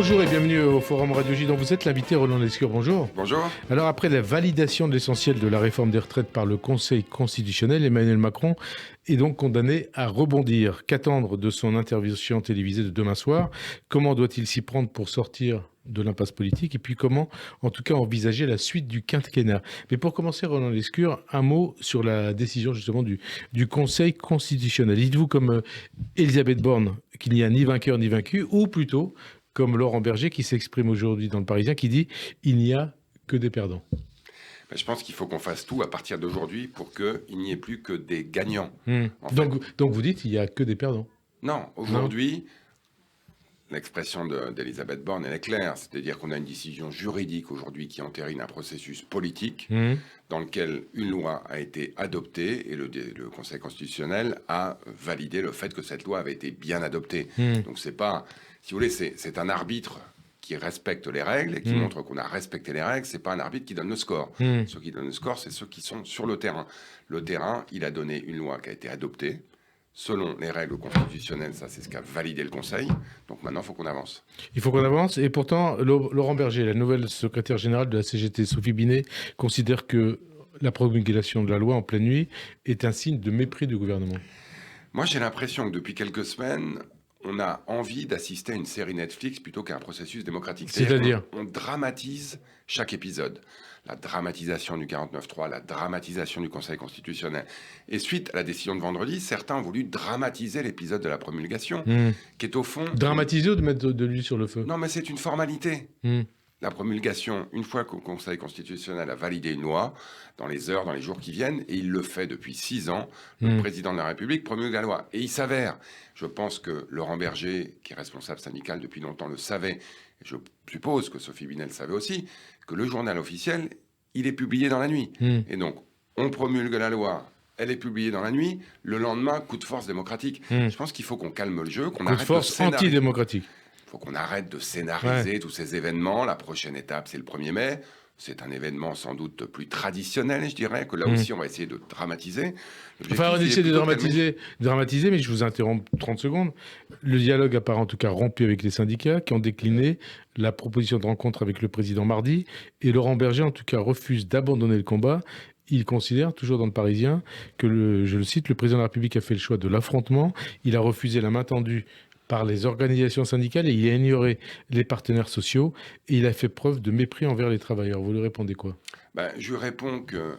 Bonjour et bienvenue au Forum Radio J dont vous êtes l'invité Roland Lescure. Bonjour. Bonjour. Alors après la validation de l'essentiel de la réforme des retraites par le Conseil constitutionnel, Emmanuel Macron est donc condamné à rebondir. Qu'attendre de son intervention télévisée de demain soir? Comment doit-il s'y prendre pour sortir de l'impasse politique? Et puis comment, en tout cas, envisager la suite du quinquennat? Mais pour commencer, Roland Lescure, un mot sur la décision justement du Conseil constitutionnel. Dites-vous comme Elisabeth Borne qu'il n'y a ni vainqueur ni vaincu, ou plutôt comme Laurent Berger qui s'exprime aujourd'hui dans Le Parisien, qui dit « il n'y a que des perdants ». Je pense qu'il faut qu'on fasse tout à partir d'aujourd'hui pour qu'il n'y ait plus que des gagnants. Donc vous dites il n'y a que des perdants? Non, aujourd'hui, l'expression d'Elisabeth Borne, elle est claire. C'est-à-dire qu'on a une décision juridique aujourd'hui qui entérine un processus politique dans lequel une loi a été adoptée et le Conseil constitutionnel a validé le fait que cette loi avait été bien adoptée. Donc c'est pas, si vous voulez, c'est un arbitre qui respecte les règles et qui montre qu'on a respecté les règles. C'est pas un arbitre qui donne le score. Ceux qui donnent le score, c'est ceux qui sont sur le terrain. Le terrain, il a donné une loi qui a été adoptée selon les règles constitutionnelles. Ça, c'est ce qu'a validé le Conseil. Donc maintenant, il faut qu'on avance. Il faut qu'on avance. Et pourtant, Laurent Berger, la nouvelle secrétaire générale de la CGT, Sophie Binet, considère que la promulgation de la loi en pleine nuit est un signe de mépris du gouvernement. Moi, j'ai l'impression que depuis quelques semaines, on a envie d'assister à une série Netflix plutôt qu'à un processus démocratique. C'est-à-dire on dramatise chaque épisode. La dramatisation du 49.3, la dramatisation du Conseil constitutionnel. Et suite à la décision de vendredi, certains ont voulu dramatiser l'épisode de la promulgation, qui est au fond... Dramatiser ou de mettre de l'huile sur le feu? Non, mais c'est une formalité. La promulgation, une fois que le Conseil constitutionnel a validé une loi, dans les heures, dans les jours qui viennent, et il le fait depuis 6 ans, le président de la République promulgue la loi. Et il s'avère, je pense que Laurent Berger, qui est responsable syndical depuis longtemps, le savait, et je suppose que Sophie Binet le savait aussi, que le journal officiel, il est publié dans la nuit. Et donc, on promulgue la loi, elle est publiée dans la nuit, le lendemain, coup de force démocratique. Je pense qu'il faut qu'on calme le jeu, qu'on arrête de force antidémocratique. Il faut qu'on arrête de scénariser tous ces événements. La prochaine étape, c'est le 1er mai. C'est un événement sans doute plus traditionnel, je dirais, que là aussi, on va essayer de dramatiser. Enfin, on essaie de dramatiser, mais je vous interromps 30 secondes. Le dialogue apparaît en tout cas rompu avec les syndicats qui ont décliné la proposition de rencontre avec le président mardi. Et Laurent Berger, en tout cas, refuse d'abandonner le combat. Il considère, toujours dans Le Parisien, que, je le cite, le président de la République a fait le choix de l'affrontement. Il a refusé la main tendue par les organisations syndicales et il a ignoré les partenaires sociaux et il a fait preuve de mépris envers les travailleurs. Vous lui répondez quoi? Je réponds que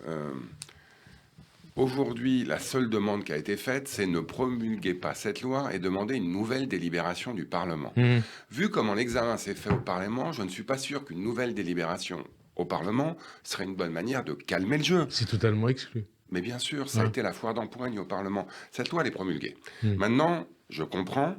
aujourd'hui, la seule demande qui a été faite, c'est ne promulguer pas cette loi et demander une nouvelle délibération du Parlement. Vu comment l'examen s'est fait au Parlement, je ne suis pas sûr qu'une nouvelle délibération au Parlement serait une bonne manière de calmer le jeu. C'est totalement exclu. Mais bien sûr, ça a été la foire d'empoigne au Parlement. Cette loi, elle est promulguée. Maintenant, je comprends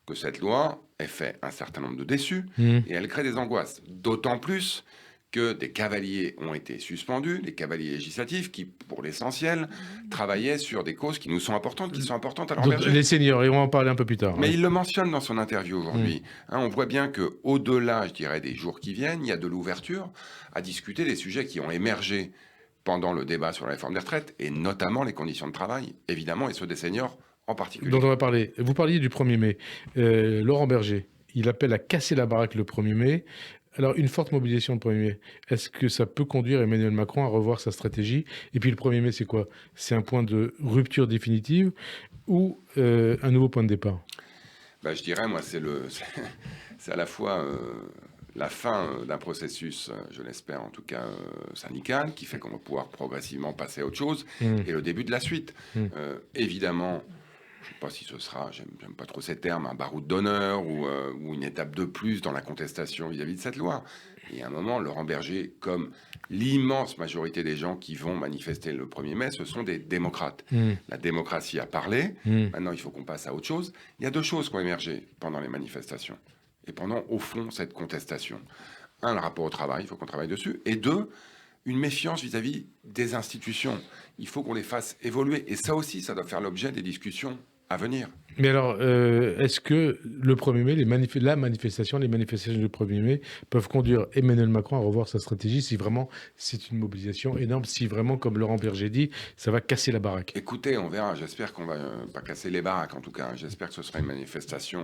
que cette loi ait fait un certain nombre de déçus et elle crée des angoisses. D'autant plus que des cavaliers ont été suspendus, des cavaliers législatifs qui, pour l'essentiel, travaillaient sur des causes qui nous sont importantes, qui sont importantes à Laurent Berger. Les seniors, et on va en parler un peu plus tard. Mais il le mentionne dans son interview aujourd'hui. On voit bien qu'au-delà, je dirais, des jours qui viennent, il y a de l'ouverture à discuter des sujets qui ont émergé pendant le débat sur la réforme des retraites, et notamment les conditions de travail, évidemment, et ceux des seniors en particulier. Dont on va parler. Vous parliez du 1er mai. Laurent Berger, il appelle à casser la baraque le 1er mai. Alors, une forte mobilisation le 1er mai, est-ce que ça peut conduire Emmanuel Macron à revoir sa stratégie? Et puis le 1er mai, c'est quoi? C'est un point de rupture définitive ou un nouveau point de départ? Je dirais, moi, c'est à la fois la fin d'un processus, je l'espère en tout cas syndical, qui fait qu'on va pouvoir progressivement passer à autre chose, et le début de la suite. Évidemment, je ne sais pas si ce sera, j'aime pas trop ces termes, un baroud d'honneur ou une étape de plus dans la contestation vis-à-vis de cette loi. Et à un moment, Laurent Berger, comme l'immense majorité des gens qui vont manifester le 1er mai, ce sont des démocrates. La démocratie a parlé, maintenant il faut qu'on passe à autre chose. Il y a 2 choses qui ont émergé pendant les manifestations et pendant, au fond, cette contestation. 1, le rapport au travail, il faut qu'on travaille dessus. Et 2, une méfiance vis-à-vis des institutions. Il faut qu'on les fasse évoluer. Et ça aussi, ça doit faire l'objet des discussions à venir. Mais alors, est-ce que le 1er mai, les manifestations du 1er mai peuvent conduire Emmanuel Macron à revoir sa stratégie si vraiment c'est une mobilisation énorme, si vraiment, comme Laurent Berger dit, ça va casser la baraque? Écoutez, on verra. J'espère qu'on va pas casser les baraques, en tout cas. J'espère que ce sera une manifestation,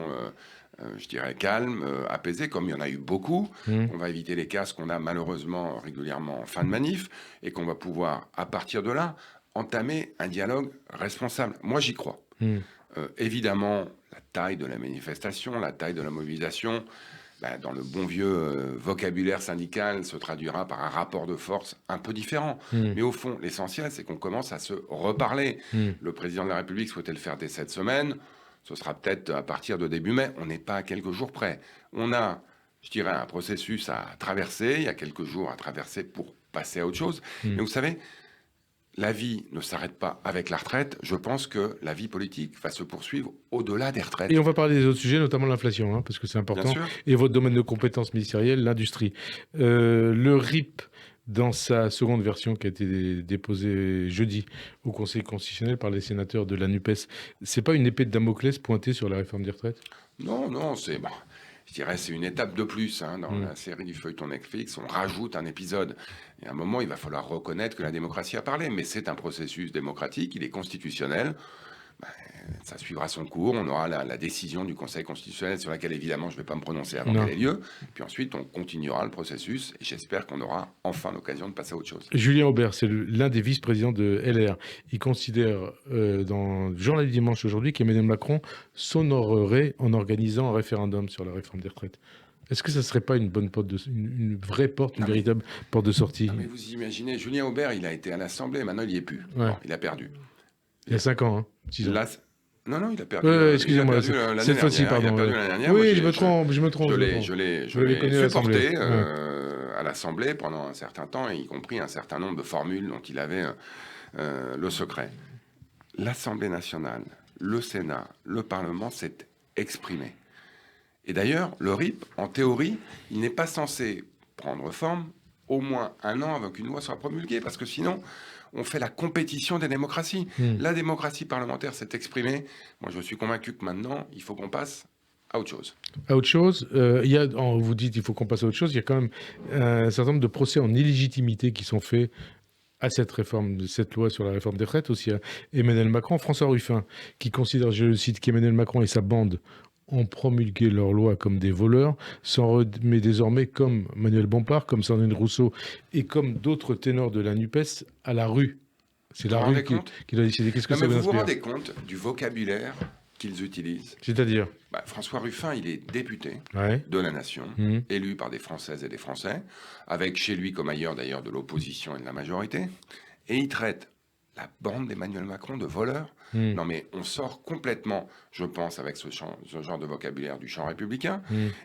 je dirais, calme, apaisée, comme il y en a eu beaucoup. On va éviter les casses qu'on a malheureusement régulièrement en fin de manif et qu'on va pouvoir, à partir de là, entamer un dialogue responsable. Moi, j'y crois. Évidemment, la taille de la manifestation, la taille de la mobilisation, dans le bon vieux vocabulaire syndical, se traduira par un rapport de force un peu différent. Mais au fond, l'essentiel, c'est qu'on commence à se reparler. Le président de la République souhaitait le faire dès cette semaine. Ce sera peut-être à partir de début mai. On n'est pas à quelques jours près. On a, je dirais, un processus à traverser. Il y a quelques jours à traverser pour passer à autre chose. Mais vous savez, la vie ne s'arrête pas avec la retraite. Je pense que la vie politique va se poursuivre au-delà des retraites. Et on va parler des autres sujets, notamment l'inflation, parce que c'est important. Et votre domaine de compétences ministérielles, l'industrie. Le RIP, dans sa seconde version qui a été déposée jeudi au Conseil constitutionnel par les sénateurs de la NUPES, c'est pas une épée de Damoclès pointée sur la réforme des retraites? Non, c'est... Bon, je dirais c'est une étape de plus dans la série du feuilleton Netflix. On rajoute un épisode. Et à un moment, il va falloir reconnaître que la démocratie a parlé. Mais c'est un processus démocratique, il est constitutionnel. Ça suivra son cours. On aura la décision du Conseil constitutionnel sur laquelle, évidemment, je ne vais pas me prononcer avant qu'elle ait lieu. Puis ensuite, on continuera le processus. Et j'espère qu'on aura enfin l'occasion de passer à autre chose. Julien Aubert, c'est l'un des vice-présidents de LR. Il considère, dans le Journal du Dimanche aujourd'hui, qu'Emmanuel Macron s'honorerait en organisant un référendum sur la réforme des retraites. Est-ce que ça ne serait pas une bonne porte, une vraie porte, une véritable porte de sortie? Mais vous imaginez, Julien Aubert, il a été à l'Assemblée. Maintenant, il n'y est plus. Ouais. Bon, il a perdu. Il y a 5 ans, 6 ans. Non, il a perdu. Excusez-moi, cette fois-ci, pardon. Il a perdu l'année dernière. Oui, je me trompe. Je l'ai supporté à l'Assemblée pendant un certain temps, y compris un certain nombre de formules dont il avait le secret. L'Assemblée nationale, le Sénat, le Parlement s'est exprimé. Et d'ailleurs, le RIP, en théorie, il n'est pas censé prendre forme au moins un an avant qu'une loi soit promulguée, parce que sinon, on fait la compétition des démocraties. La démocratie parlementaire s'est exprimée. Moi, je suis convaincu que maintenant, il faut qu'on passe à autre chose. À autre chose, vous dites qu'il faut qu'on passe à autre chose, il y a quand même un certain nombre de procès en illégitimité qui sont faits à cette réforme, cette loi sur la réforme des retraites, aussi à Emmanuel Macron. François Ruffin, qui considère, je le cite, qu'Emmanuel Macron et sa bande ont promulgué leur loi comme des voleurs, s'en remet désormais, comme Manuel Bompard, comme Sandrine Rousseau et comme d'autres ténors de la NUPES, à la rue. C'est la rue qui doit décider. Qu'est-ce que ça vous inspire ? Vous vous rendez compte du vocabulaire qu'ils utilisent ? C'est-à-dire ? François Ruffin, il est député de la Nation, élu par des Françaises et des Français, avec chez lui, comme ailleurs d'ailleurs, de l'opposition et de la majorité, et il traite la bande d'Emmanuel Macron de voleurs. Non mais on sort complètement, je pense, avec ce genre de vocabulaire du champ républicain.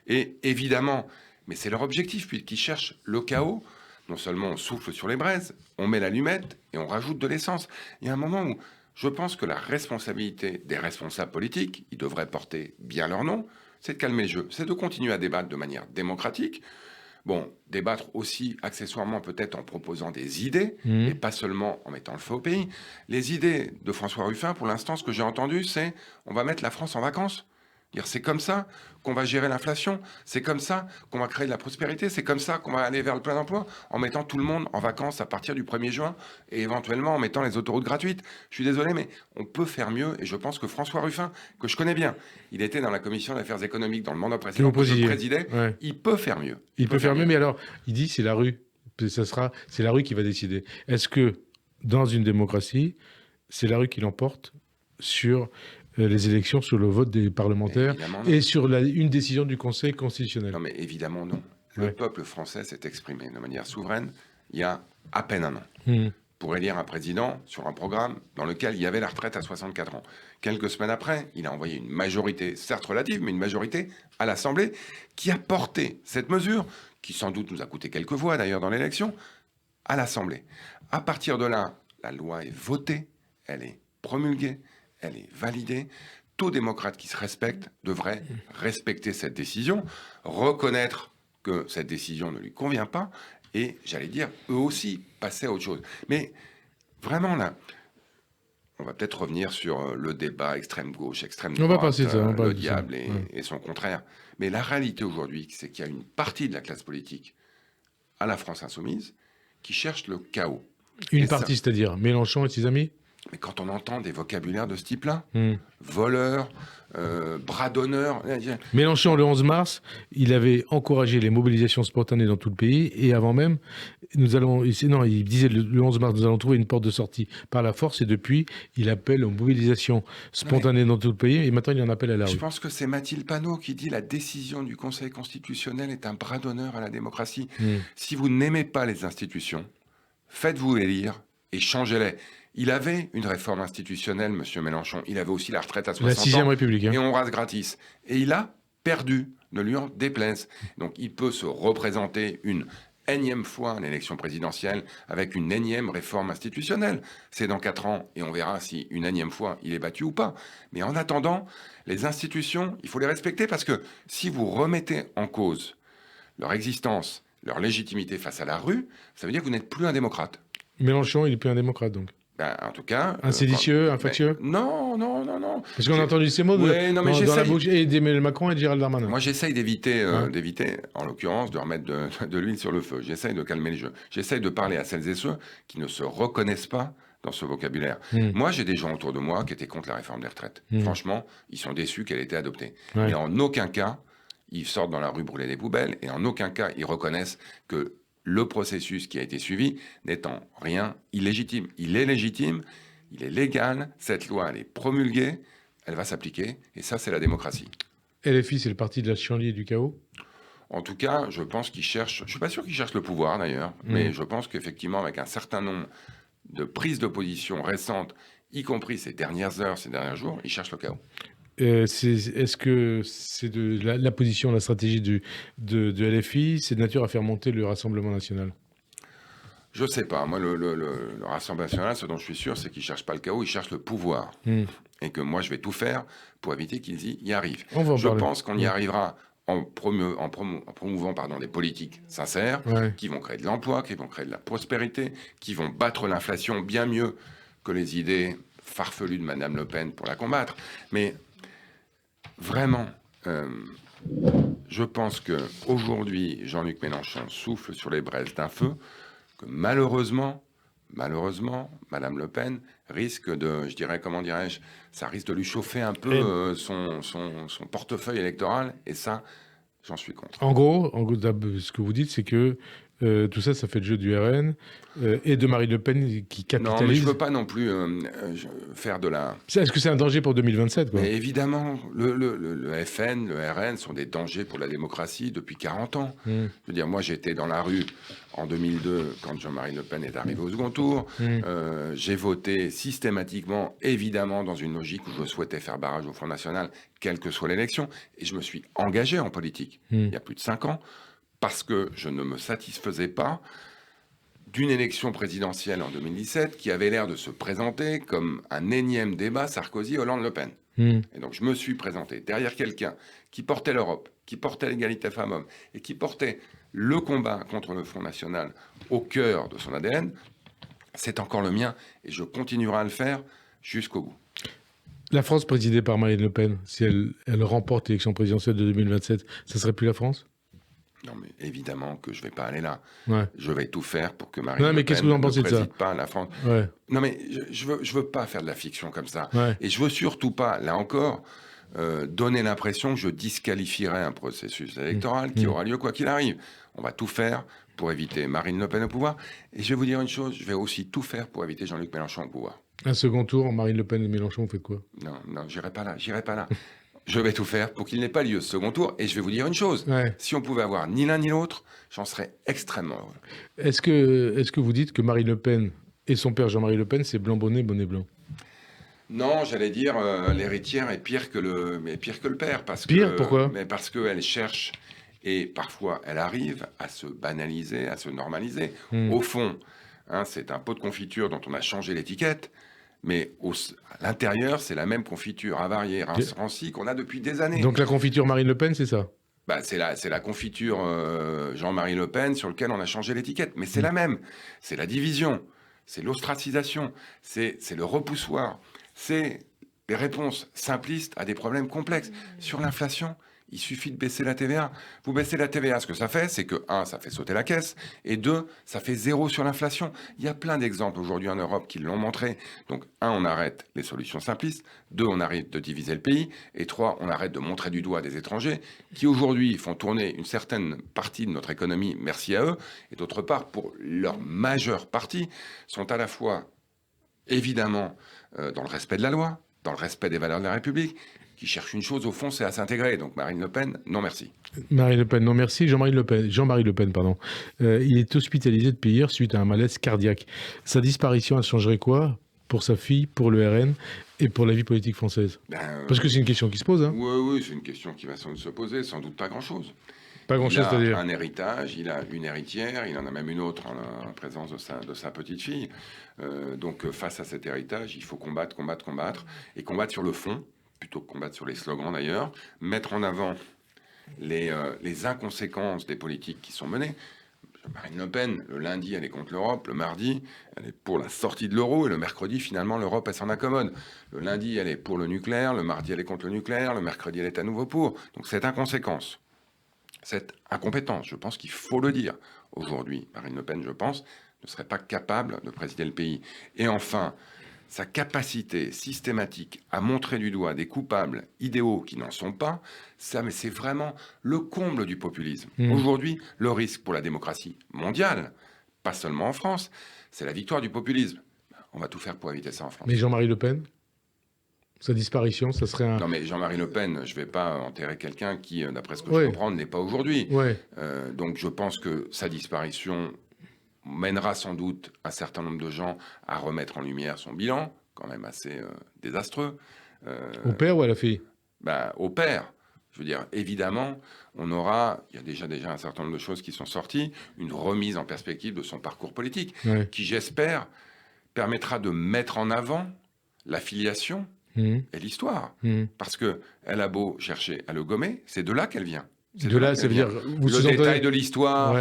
Et évidemment, mais c'est leur objectif, puisqu'ils cherchent le chaos. Non seulement on souffle sur les braises, on met l'allumette et on rajoute de l'essence. Il y a un moment où je pense que la responsabilité des responsables politiques, ils devraient porter bien leur nom, c'est de calmer le jeu, c'est de continuer à débattre de manière démocratique. Bon, débattre aussi accessoirement peut-être en proposant des idées, et pas seulement en mettant le feu au pays. Les idées de François Ruffin, pour l'instant, ce que j'ai entendu, c'est on va mettre la France en vacances. C'est comme ça qu'on va gérer l'inflation, c'est comme ça qu'on va créer de la prospérité, c'est comme ça qu'on va aller vers le plein emploi, en mettant tout le monde en vacances à partir du 1er juin, et éventuellement en mettant les autoroutes gratuites. Je suis désolé, mais on peut faire mieux, et je pense que François Ruffin, que je connais bien, il était dans la commission d'affaires économiques dans le mandat précédent que je présidais, il peut faire mieux. Il peut faire mieux, mais alors, il dit c'est la rue, c'est la rue qui va décider. Est-ce que, dans une démocratie, c'est la rue qui l'emporte sur les élections, sur le vote des parlementaires et sur une décision du Conseil constitutionnel? Non, mais évidemment non. Le peuple français s'est exprimé de manière souveraine il y a à peine un an pour élire un président sur un programme dans lequel il y avait la retraite à 64 ans. Quelques semaines après, il a envoyé une majorité, certes relative, mais une majorité à l'Assemblée qui a porté cette mesure, qui sans doute nous a coûté quelques voix d'ailleurs dans l'élection, à l'Assemblée. À partir de là, la loi est votée, elle est promulguée, elle est validée. Tout démocrate qui se respecte devrait respecter cette décision, reconnaître que cette décision ne lui convient pas et, j'allais dire, eux aussi, passer à autre chose. Mais vraiment, là, on va peut-être revenir sur le débat extrême gauche, extrême On droite, va passer ça, le diable et son contraire. Mais la réalité aujourd'hui, c'est qu'il y a une partie de la classe politique à la France insoumise qui cherche le chaos. Une partie, c'est-à-dire Mélenchon et ses amis? Mais quand on entend des vocabulaires de ce type-là, voleur, bras d'honneur... Mélenchon, le 11 mars, il avait encouragé les mobilisations spontanées dans tout le pays, et avant même, il disait le 11 mars, nous allons trouver une porte de sortie par la force, et depuis, il appelle aux mobilisations spontanées dans tout le pays, et maintenant il en appelle à la rue. Je pense que c'est Mathilde Panot qui dit « La décision du Conseil constitutionnel est un bras d'honneur à la démocratie. Si vous n'aimez pas les institutions, faites-vous élire et changez-les. » Il avait une réforme institutionnelle, M. Mélenchon. Il avait aussi la retraite à 60 ans. La 6e République. Et on rase gratis. Et il a perdu, ne lui en déplaise. Donc il peut se représenter une énième fois à l'élection présidentielle avec une énième réforme institutionnelle. C'est dans 4 ans et on verra si une énième fois il est battu ou pas. Mais en attendant, les institutions, il faut les respecter parce que si vous remettez en cause leur existence, leur légitimité face à la rue, ça veut dire que vous n'êtes plus un démocrate. Mélenchon, il n'est plus un démocrate donc. En tout cas... Un séditieux, un factieux? Non. Parce qu'on a entendu ces mots dans la bouche et d'Emmanuel Macron et de Gérald Darmanin. Moi, j'essaye d'éviter, en l'occurrence, de remettre de l'huile sur le feu. J'essaye de calmer le jeu. J'essaye de parler à celles et ceux qui ne se reconnaissent pas dans ce vocabulaire. Moi, j'ai des gens autour de moi qui étaient contre la réforme des retraites. Franchement, ils sont déçus qu'elle ait été adoptée. Mais en aucun cas, ils sortent dans la rue brûler des poubelles et en aucun cas, ils reconnaissent que le processus qui a été suivi n'est en rien illégitime. Il est légitime, il est légal, cette loi, elle est promulguée, elle va s'appliquer, et ça, c'est la démocratie. LFI, c'est le parti de la chienlit et du chaos? En tout cas, je pense qu'ils cherchent, je suis pas sûr qu'ils cherchent le pouvoir d'ailleurs, mais je pense qu'effectivement, avec un certain nombre de prises de position récentes, y compris ces dernières heures, ces derniers jours, ils cherchent le chaos. Est-ce que c'est de la position, la stratégie de LFI, c'est de nature à faire monter le Rassemblement national? Je sais pas. Moi, le Rassemblement national, ce dont je suis sûr, c'est qu'ils ne cherchent pas le chaos, ils cherchent le pouvoir. Et que moi, je vais tout faire pour éviter qu'ils y arrivent. Je pense qu'on y arrivera en promouvant des politiques sincères, qui vont créer de l'emploi, qui vont créer de la prospérité, qui vont battre l'inflation bien mieux que les idées farfelues de Mme Le Pen pour la combattre. Mais vraiment, je pense qu'aujourd'hui, Jean-Luc Mélenchon souffle sur les braises d'un feu que malheureusement, Mme Le Pen risque de, ça risque de lui chauffer un peu son portefeuille électoral, et ça, j'en suis contre. En gros, ce que vous dites, c'est que tout ça, ça fait le jeu du RN et de Marine Le Pen qui capitalise. Non, mais je ne veux pas non plus faire de la... Est-ce que c'est un danger pour 2027 quoi? Mais évidemment, le FN, le RN sont des dangers pour la démocratie depuis 40 ans. Je veux dire, moi, j'étais dans la rue en 2002 quand Jean-Marie Le Pen est arrivé au second tour. J'ai voté systématiquement, évidemment, dans une logique où je souhaitais faire barrage au Front National, quelle que soit l'élection. Et je me suis engagé en politique il y a plus de 5 ans. Parce que je ne me satisfaisais pas d'une élection présidentielle en 2017 qui avait l'air de se présenter comme un énième débat Sarkozy-Hollande-Le Pen. Et donc je me suis présenté derrière quelqu'un qui portait l'Europe, qui portait l'égalité femmes-hommes et qui portait le combat contre le Front National au cœur de son ADN. C'est encore le mien et je continuerai à le faire jusqu'au bout. La France présidée par Marine Le Pen, si elle remporte l'élection présidentielle de 2027, ça serait plus la France ? Non, mais évidemment que je ne vais pas aller là. Ouais. Je vais tout faire pour que Marine Le Pen qu'est-ce que vous en pensez ne préside pas la France. Ouais. Non, mais je veux pas faire de la fiction comme ça. Ouais. Et je veux surtout pas, là encore, donner l'impression que je disqualifierais un processus électoral qui aura lieu quoi qu'il arrive. On va tout faire pour éviter Marine Le Pen au pouvoir. Et je vais vous dire une chose, je vais aussi tout faire pour éviter Jean-Luc Mélenchon au pouvoir. Un second tour, Marine Le Pen et Mélenchon, vous faites quoi? Non, j'irai pas là. Je vais tout faire pour qu'il n'ait pas lieu ce second tour. Et je vais vous dire une chose. Ouais. Si on pouvait avoir ni l'un ni l'autre, j'en serais extrêmement heureux. Est-ce que vous dites que Marine Le Pen et son père Jean-Marie Le Pen, c'est blanc bonnet, bonnet blanc? Non, j'allais dire l'héritière est pire que le père. Pourquoi? Parce qu'elle cherche, et parfois elle arrive à se banaliser, à se normaliser. Au fond, c'est un pot de confiture dont on a changé l'étiquette. Mais à l'intérieur, c'est la même confiture avariée, rancie qu'on a depuis des années. Donc la confiture Marine Le Pen, c'est ça? C'est la confiture Jean-Marie Le Pen sur laquelle on a changé l'étiquette. Mais c'est la même. C'est la division. c'est l'ostracisation, c'est le repoussoir, c'est les réponses simplistes à des problèmes complexes. Sur l'inflation, il suffit de baisser la TVA. Vous baissez la TVA, ce que ça fait, c'est que, 1, ça fait sauter la caisse, et 2, ça fait 0 sur l'inflation. Il y a plein d'exemples aujourd'hui en Europe qui l'ont montré. Donc, 1, on arrête les solutions simplistes, 2, on arrête de diviser le pays, et 3, on arrête de montrer du doigt des étrangers qui aujourd'hui font tourner une certaine partie de notre économie, merci à eux, et d'autre part, pour leur majeure partie, sont à la fois, évidemment, dans le respect de la loi, dans le respect des valeurs de la République, qui cherche une chose, au fond, c'est à s'intégrer. Donc Marine Le Pen, non merci. Marine Le Pen, non merci. Jean-Marie Le Pen, pardon. Il est hospitalisé depuis hier suite à un malaise cardiaque. Sa disparition, elle changerait quoi pour sa fille, pour le RN et pour la vie politique française? Parce que c'est une question qui se pose. Hein. Oui, c'est une question qui va sans doute se poser, sans doute pas grand-chose. Pas grand-chose, c'est-à-dire. Il a un héritage, il a une héritière, il en a même une autre en présence de sa petite fille. Donc face à cet héritage, il faut combattre, et combattre sur le fond, plutôt que combattre sur les slogans d'ailleurs, mettre en avant les inconséquences des politiques qui sont menées. Marine Le Pen, le lundi, elle est contre l'Europe, le mardi, elle est pour la sortie de l'euro, et le mercredi, finalement, l'Europe, elle s'en accommode. Le lundi, elle est pour le nucléaire, le mardi, elle est contre le nucléaire, le mercredi, elle est à nouveau pour. Donc cette inconséquence, cette incompétence, je pense qu'il faut le dire. Aujourd'hui, Marine Le Pen, je pense, ne serait pas capable de présider le pays. Et enfin, sa capacité systématique à montrer du doigt des coupables idéaux qui n'en sont pas, ça, mais c'est vraiment le comble du populisme. Aujourd'hui, le risque pour la démocratie mondiale, pas seulement en France, c'est la victoire du populisme. On va tout faire pour éviter ça en France. Mais Jean-Marie Le Pen, sa disparition, ça serait un... Non, mais Jean-Marie Le Pen, je ne vais pas enterrer quelqu'un qui, d'après ce que je comprends, n'est pas aujourd'hui. Donc je pense que sa disparition mènera sans doute un certain nombre de gens à remettre en lumière son bilan, quand même assez désastreux. Au père ou à la fille? Au père. Je veux dire, évidemment, il y a déjà un certain nombre de choses qui sont sorties, une remise en perspective de son parcours politique, qui, j'espère, permettra de mettre en avant la filiation et l'histoire. Parce qu'elle a beau chercher à le gommer, c'est de là qu'elle vient. De là, ça veut dire... Le détail de l'histoire...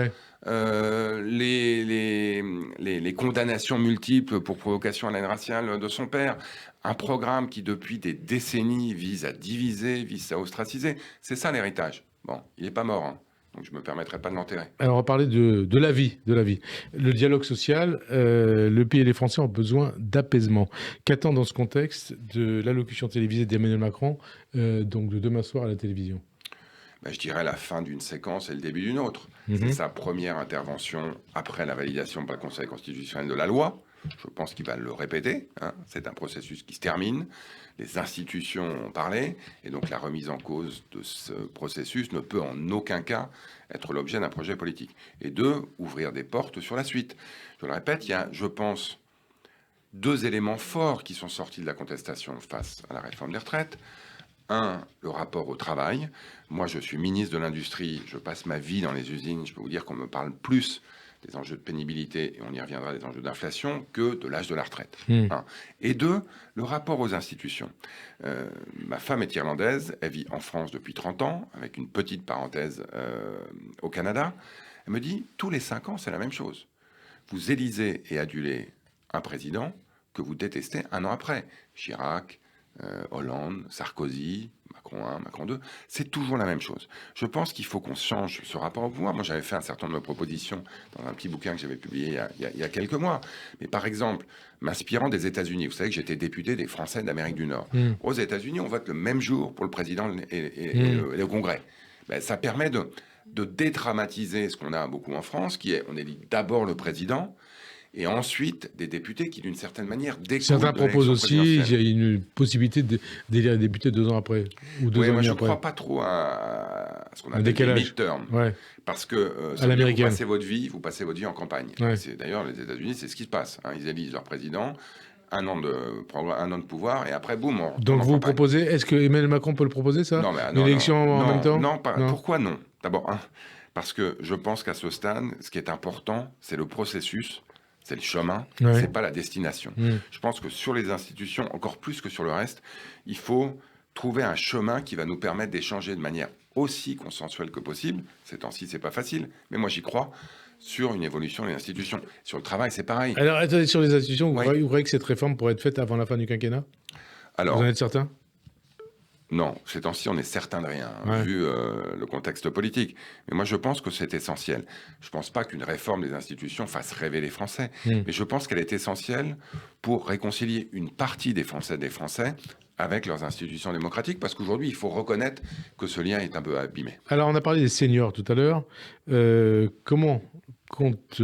les condamnations multiples pour provocation à la haine raciale de son père, un programme qui depuis des décennies vise à diviser, vise à ostraciser, c'est ça l'héritage. Bon, il n'est pas mort, hein, donc je ne me permettrai pas de l'enterrer. Alors on va parler de la vie. Le dialogue social, le pays et les Français ont besoin d'apaisement. Qu'attend dans ce contexte de l'allocution télévisée d'Emmanuel Macron, donc de demain soir à la télévision? Je dirais la fin d'une séquence et le début d'une autre. C'est sa première intervention après la validation par le Conseil constitutionnel de la loi. Je pense qu'il va le répéter. Hein. C'est un processus qui se termine. Les institutions ont parlé. Et donc la remise en cause de ce processus ne peut en aucun cas être l'objet d'un projet politique. Et 2, ouvrir des portes sur la suite. Je le répète, il y a, je pense, 2 éléments forts qui sont sortis de la contestation face à la réforme des retraites. 1, le rapport au travail. Moi, je suis ministre de l'Industrie, je passe ma vie dans les usines. Je peux vous dire qu'on me parle plus des enjeux de pénibilité, et on y reviendra, des enjeux d'inflation, que de l'âge de la retraite. 1. Et 2, le rapport aux institutions. Ma femme est irlandaise, elle vit en France depuis 30 ans, avec une petite parenthèse au Canada. Elle me dit, tous les 5 ans, c'est la même chose. Vous élisez et adulez un président que vous détestez un an après. Chirac, Hollande, Sarkozy, Macron 1, Macron 2, c'est toujours la même chose. Je pense qu'il faut qu'on change ce rapport au pouvoir. Moi, j'avais fait un certain nombre de propositions dans un petit bouquin que j'avais publié il y a quelques mois. Mais par exemple, m'inspirant des États-Unis, vous savez que j'étais député des Français d'Amérique du Nord. Aux États-Unis, on vote le même jour pour le président et le Congrès. Ça permet de dédramatiser ce qu'on a beaucoup en France, qui est on élit d'abord le président, et ensuite des députés qui, d'une certaine manière, découlent. Certains proposent aussi il y a une possibilité d'élire les députés 2 ans après. Ou 2 ans moi, je ne après. crois pas trop à ce qu'on appelle les midterm. Parce que vous passez votre vie en campagne. D'ailleurs, les États-Unis, c'est ce qui se passe. Hein. Ils élisent leur président, un an de pouvoir, et après, boum, on Donc vous proposez, est-ce que Emmanuel Macron peut le proposer, ça? Une élection en même temps? Non. Pourquoi non? D'abord, parce que je pense qu'à ce stade, ce qui est important, c'est le processus. C'est le chemin, c'est pas la destination. Je pense que sur les institutions, encore plus que sur le reste, il faut trouver un chemin qui va nous permettre d'échanger de manière aussi consensuelle que possible. Ces temps-ci, c'est pas facile, mais moi j'y crois. sur une évolution des institutions. Sur le travail, c'est pareil. Alors, attendez, sur les institutions, vous croyez que cette réforme pourrait être faite avant la fin du quinquennat? Alors, vous en êtes certain? Non, ces temps-ci, on est certain de rien, vu le contexte politique. Mais moi, je pense que c'est essentiel. Je ne pense pas qu'une réforme des institutions fasse rêver les Français, mais je pense qu'elle est essentielle pour réconcilier une partie des Français avec leurs institutions démocratiques, parce qu'aujourd'hui, il faut reconnaître que ce lien est un peu abîmé. Alors, on a parlé des seniors tout à l'heure. Comment compte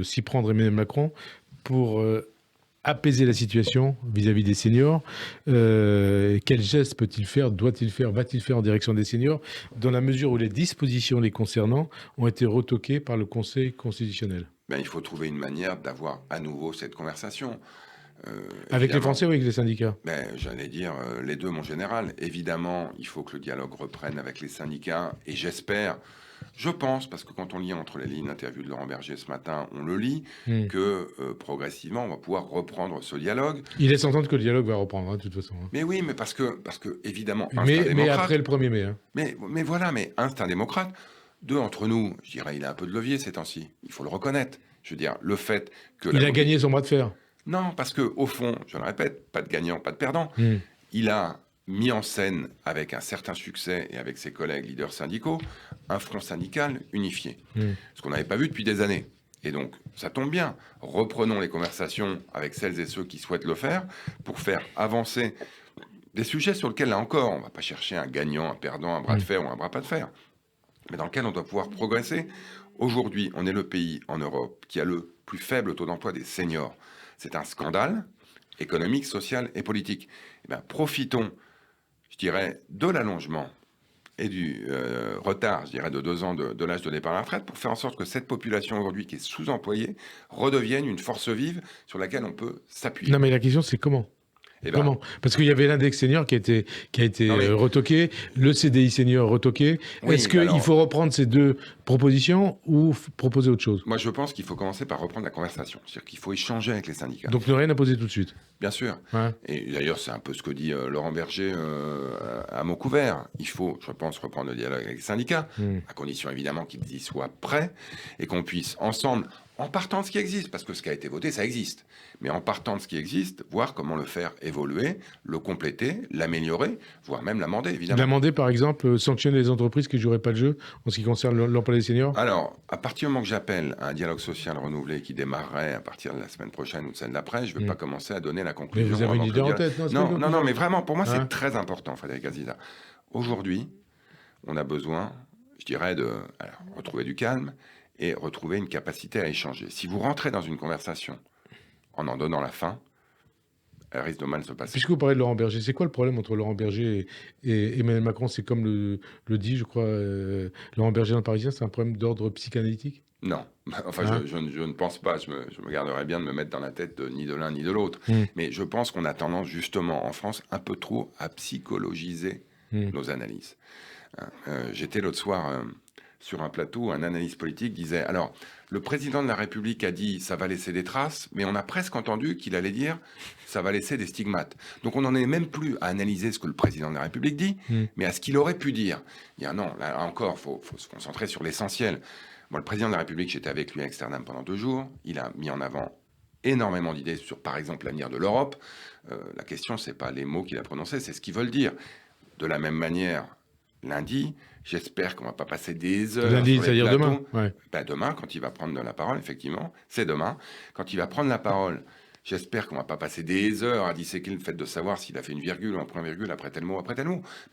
s'y prendre Emmanuel Macron pour apaiser la situation vis-à-vis des seniors? Quels gestes peut-il faire, doit-il faire, va-t-il faire en direction des seniors, dans la mesure où les dispositions les concernant ont été retoquées par le Conseil constitutionnel? Il faut trouver une manière d'avoir à nouveau cette conversation. Avec les Français ou avec les syndicats? J'allais dire les deux, mon général. Évidemment, il faut que le dialogue reprenne avec les syndicats, et j'espère, je pense, parce que quand on lit entre les lignes l'interview de Laurent Berger ce matin, on le lit, que progressivement, on va pouvoir reprendre ce dialogue. Il laisse entendre que le dialogue va reprendre, de toute façon. Mais oui, mais parce que évidemment... Mais après le 1er mai. Mais voilà, c'est un démocrate. Deux, entre nous, je dirais, il a un peu de levier ces temps-ci. Il faut le reconnaître. Je veux dire, le fait que... Il a gagné son bras de fer. Non, parce qu'au fond, je le répète, pas de gagnant, pas de perdant. Il a mis en scène, avec un certain succès et avec ses collègues leaders syndicaux, un front syndical unifié. Ce qu'on n'avait pas vu depuis des années. Et donc, ça tombe bien. Reprenons les conversations avec celles et ceux qui souhaitent le faire pour faire avancer des sujets sur lesquels, là encore, on ne va pas chercher un gagnant, un perdant, un bras de fer ou un bras pas de fer, mais dans lequel on doit pouvoir progresser. Aujourd'hui, on est le pays en Europe qui a le plus faible taux d'emploi des seniors. C'est un scandale économique, social et politique. Profitons, je dirais, de l'allongement et du retard, je dirais, de 2 ans de l'âge de départ à la retraite pour faire en sorte que cette population aujourd'hui qui est sous-employée redevienne une force vive sur laquelle on peut s'appuyer. Non, mais la question, c'est comment? Comment? Parce qu'il y avait l'index senior qui a été retoqué, le CDI senior retoqué. Est-ce qu'il faut reprendre ces deux propositions ou proposer autre chose? Moi, je pense qu'il faut commencer par reprendre la conversation. C'est-à-dire qu'il faut échanger avec les syndicats. Donc, ne rien imposer tout de suite? Bien sûr. Et d'ailleurs, c'est un peu ce que dit Laurent Berger à mots couverts. Il faut, je pense, reprendre le dialogue avec les syndicats, à condition évidemment qu'ils y soient prêts et qu'on puisse ensemble, en partant de ce qui existe, parce que ce qui a été voté, ça existe, mais en partant de ce qui existe, voir comment le faire évoluer, le compléter, l'améliorer, voire même l'amender, évidemment. L'amender, par exemple, sanctionner les entreprises qui ne joueraient pas le jeu en ce qui concerne l'emploi des seniors? Alors, à partir du moment que j'appelle à un dialogue social renouvelé qui démarrerait à partir de la semaine prochaine ou de celle d'après, je ne vais pas commencer à donner la conclusion. Mais vous avez une idée en tête? Non, mais vraiment, pour moi, c'est très important, Frédéric Azida. Aujourd'hui, on a besoin, je dirais, de retrouver du calme et retrouver une capacité à échanger. Si vous rentrez dans une conversation en donnant la fin, elle risque de mal se passer. Puisque vous parlez de Laurent Berger, c'est quoi le problème entre Laurent Berger et Emmanuel Macron? C'est comme le dit, je crois, Laurent Berger dans le Parisien, c'est un problème d'ordre psychanalytique? Non, je ne pense pas. Je me garderais bien de me mettre dans la tête ni de l'un ni de l'autre. Mais je pense qu'on a tendance, justement, en France, un peu trop à psychologiser nos analyses. J'étais l'autre soir sur un plateau, un analyste politique disait, alors, le président de la République a dit, ça va laisser des traces, mais on a presque entendu qu'il allait dire, ça va laisser des stigmates. Donc on n'en est même plus à analyser ce que le président de la République dit, mais à ce qu'il aurait pu dire. Il y a non, là encore, faut se concentrer sur l'essentiel. Moi, le président de la République, j'étais avec lui à Amsterdam pendant 2 jours, il a mis en avant énormément d'idées sur, par exemple, l'avenir de l'Europe. La question, c'est pas les mots qu'il a prononcés, c'est ce qu'ils veulent dire. De la même manière, lundi, j'espère qu'on va pas passer des heures. Lundi, c'est-à-dire demain. Demain, quand il va prendre la parole, effectivement, c'est demain. Quand il va prendre la parole, j'espère qu'on va pas passer des heures à disséquer le fait de savoir s'il a fait une virgule ou un point-virgule après tel mot,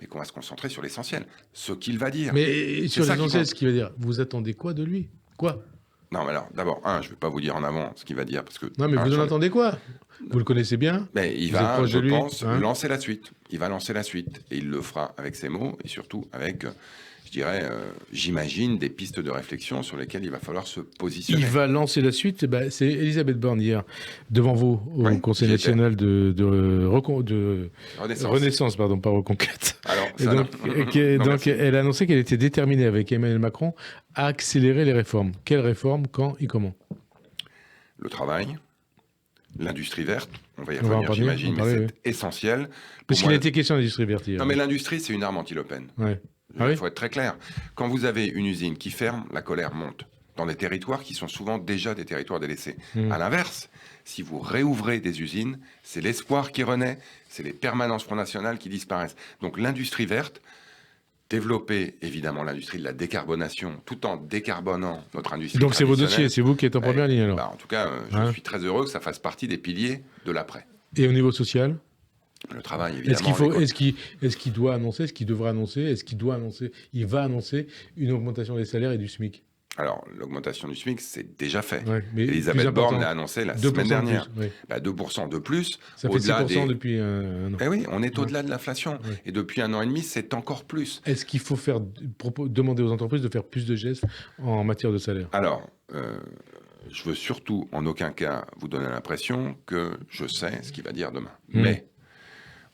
mais qu'on va se concentrer sur l'essentiel, ce qu'il va dire. Mais sur l'essentiel, ce qu'il va dire, vous attendez quoi de lui? Quoi? Non, mais alors, d'abord, je ne vais pas vous dire en avant ce qu'il va dire, parce que... Non, mais vous en attendez quoi? Vous le connaissez bien? Mais il va, je pense, lancer la suite. Il va lancer la suite. Et il le fera avec ses mots, et surtout avec, je dirais, j'imagine, des pistes de réflexion sur lesquelles il va falloir se positionner. Il va lancer la suite. C'est Elisabeth Borne hier, devant vous, au Conseil national de Renaissance, pardon, pas Reconquête. Alors, donc elle a annoncé qu'elle était déterminée avec Emmanuel Macron à accélérer les réformes. Quelles réformes, quand et comment? Le travail, l'industrie verte, on va y revenir, j'imagine, mais c'est essentiel. Parce qu'il a été question d'industrie verte hier. Non, mais l'industrie, c'est une arme anti-Le Pen. Il faut être très clair. Quand vous avez une usine qui ferme, la colère monte dans des territoires qui sont souvent déjà des territoires délaissés. À l'inverse, si vous réouvrez des usines, c'est l'espoir qui renaît, c'est les permanences Front National qui disparaissent. Donc l'industrie verte, développer évidemment l'industrie de la décarbonation tout en décarbonant notre industrie. Donc c'est vos dossiers, c'est vous qui êtes en première ligne alors. En tout cas, je suis très heureux que ça fasse partie des piliers de l'après. Et au niveau social ? Le travail, évidemment. Est-ce qu'il doit annoncer, est-ce qu'il devrait annoncer, est-ce qu'il doit annoncer, il va annoncer une augmentation des salaires et du SMIC ? Alors, l'augmentation du SMIC, c'est déjà fait. Ouais, Elisabeth Borne l'a annoncé la semaine dernière. Plus, oui. 2% de plus. Ça fait 6% depuis un an. Eh oui, on est au-delà de l'inflation. Ouais. Et depuis 1 an et demi, c'est encore plus. Est-ce qu'il faut demander aux entreprises de faire plus de gestes en matière de salaire ? Alors, je veux surtout, en aucun cas, vous donner l'impression que je sais ce qu'il va dire demain. Mais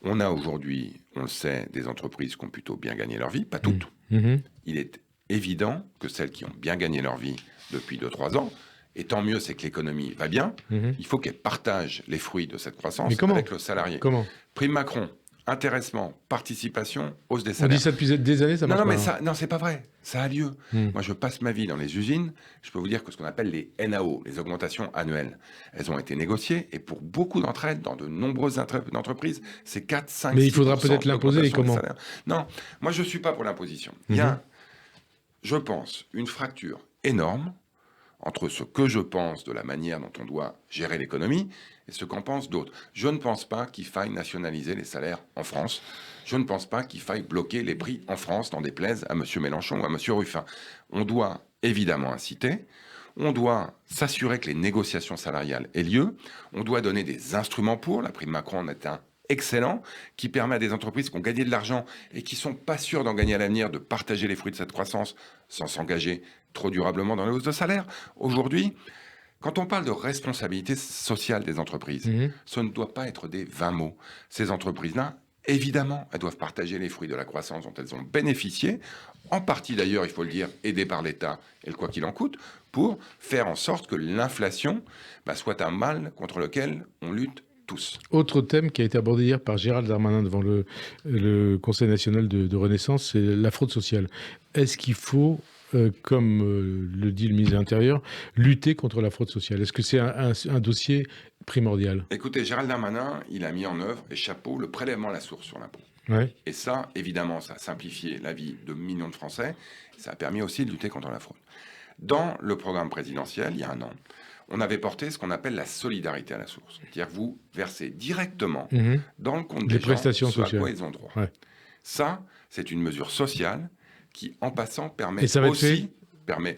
on a aujourd'hui, on le sait, des entreprises qui ont plutôt bien gagné leur vie, pas toutes. Il est évident que celles qui ont bien gagné leur vie depuis 2-3 ans, et tant mieux, c'est que l'économie va bien, il faut qu'elles partagent les fruits de cette croissance avec le salarié. Comment ? Prime Macron, intéressement, participation, hausse des salaires. On dit ça depuis des années, ça marche pas. Non, c'est pas vrai. Ça a lieu. Moi, je passe ma vie dans les usines. Je peux vous dire que ce qu'on appelle les NAO, les augmentations annuelles, elles ont été négociées. Et pour beaucoup d'entre elles, dans de nombreuses entreprises, c'est 4, 5, 6%. Mais il faudra peut-être l'imposer. Et comment ? Non, moi, je suis pas pour l'imposition. Il y a, je pense, une fracture énorme entre ce que je pense de la manière dont on doit gérer l'économie et ce qu'en pensent d'autres. Je ne pense pas qu'il faille nationaliser les salaires en France. Je ne pense pas qu'il faille bloquer les prix en France, n'en déplaise à M. Mélenchon ou à M. Ruffin. On doit évidemment inciter, on doit s'assurer que les négociations salariales aient lieu, on doit donner des instruments pour, la prime Macron en est un excellent, qui permet à des entreprises qui ont gagné de l'argent et qui ne sont pas sûres d'en gagner à l'avenir, de partager les fruits de cette croissance sans s'engager trop durablement dans la hausse de salaire. Aujourd'hui, quand on parle de responsabilité sociale des entreprises, ce ne doit pas être des vains mots. Ces entreprises-là, évidemment, elles doivent partager les fruits de la croissance dont elles ont bénéficié, en partie d'ailleurs, il faut le dire, aidées par l'État et le quoi qu'il en coûte, pour faire en sorte que l'inflation soit un mal contre lequel on lutte tous. Autre thème qui a été abordé hier par Gérald Darmanin devant le Conseil national de Renaissance, c'est la fraude sociale. Est-ce qu'il faut, comme le dit le ministre de l'Intérieur, lutter contre la fraude sociale ? Est-ce que c'est un dossier primordial ? Écoutez, Gérald Darmanin, il a mis en œuvre, et chapeau, le prélèvement à la source sur l'impôt. Ouais. Et ça, évidemment, ça a simplifié la vie de millions de Français. Ça a permis aussi de lutter contre la fraude. Dans le programme présidentiel, il y a 1 an, on avait porté ce qu'on appelle la solidarité à la source. C'est-à-dire vous versez directement dans le compte des prestations gens sociales. à quoi ils ont droit. Ouais. Ça, c'est une mesure sociale qui, en passant, permet